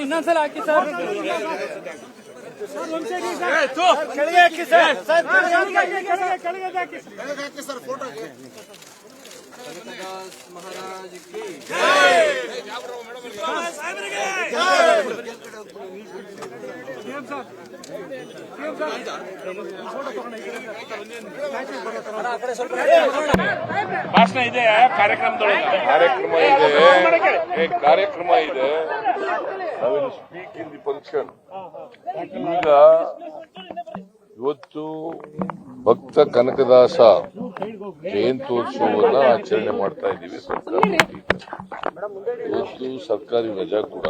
ಇನ್ನೊಂದ್ಸಲ ಹಾಕಿ ಸರ್. महाराज की ಭಾಷಣ ಇದೆ, ಕಾರ್ಯಕ್ರಮ ಇದೆ. Speak in the function. ಈಗ ಇವತ್ತು ಭಕ್ತ ಕನಕದಾಸ ಜಯಂತ್ಯೋತ್ಸವವನ್ನ ಆಚರಣೆ ಮಾಡ್ತಾ ಇದ್ದೀವಿ. ಇವತ್ತು ಸರ್ಕಾರಿ ರಜಾ ಕೂಡ.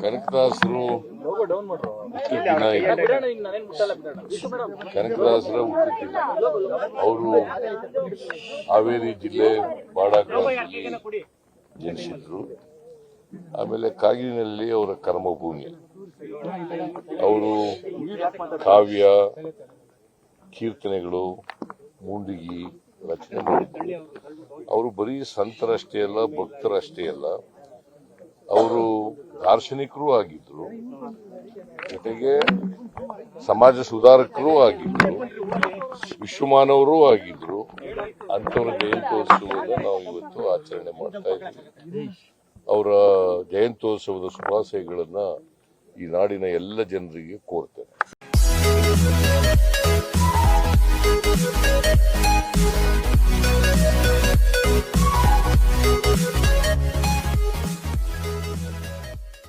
ಕನಕದಾಸರು ಹುಟ್ಟಿದ ದಿನ ಕನಕದಾಸರ ಹುಟ್ಟಿದ ದಿನ. ಅವರು ಹಾವೇರಿ ಜಿಲ್ಲೆ ಬಾಡಾಕಳದಲ್ಲಿ ಜನಿಸಿದ್ರು. ಆಮೇಲೆ ಕಾಗಿನಲ್ಲಿ ಅವರ ಕರ್ಮಭೂಮಿ. ಅವರು ಕಾವ್ಯ, ಕೀರ್ತನೆಗಳು, ಮುಂಡಿಗಿ ರಚನೆ ಮಾಡಿದ್ರು. ಅವರು ಬರೀ ಸಂತರಷ್ಟೇ ಅಲ್ಲ, ಭಕ್ತರಷ್ಟೇ ಅಲ್ಲ, ಅವರು ದಾರ್ಶನಿಕರೂ ಆಗಿದ್ರು, ಜೊತೆಗೆ ಸಮಾಜ ಸುಧಾರಕರೂ ಆಗಿದ್ರು, ವಿಶ್ವಮಾನವರೂ ಆಗಿದ್ರು. ಅಂಥವರ ಜಯಂತ್ಯೋತ್ಸವದ ನಾವು ಇವತ್ತು ಆಚರಣೆ ಮಾಡ್ತಾ ಇದ್ದೀವಿ. ಅವರ ಜಯಂತ್ಯೋತ್ಸವದ ಶುಭಾಶಯಗಳನ್ನ ಈ ನಾಡಿನ ಎಲ್ಲ ಜನರಿಗೆ ಕೋರ್ತೇನೆ.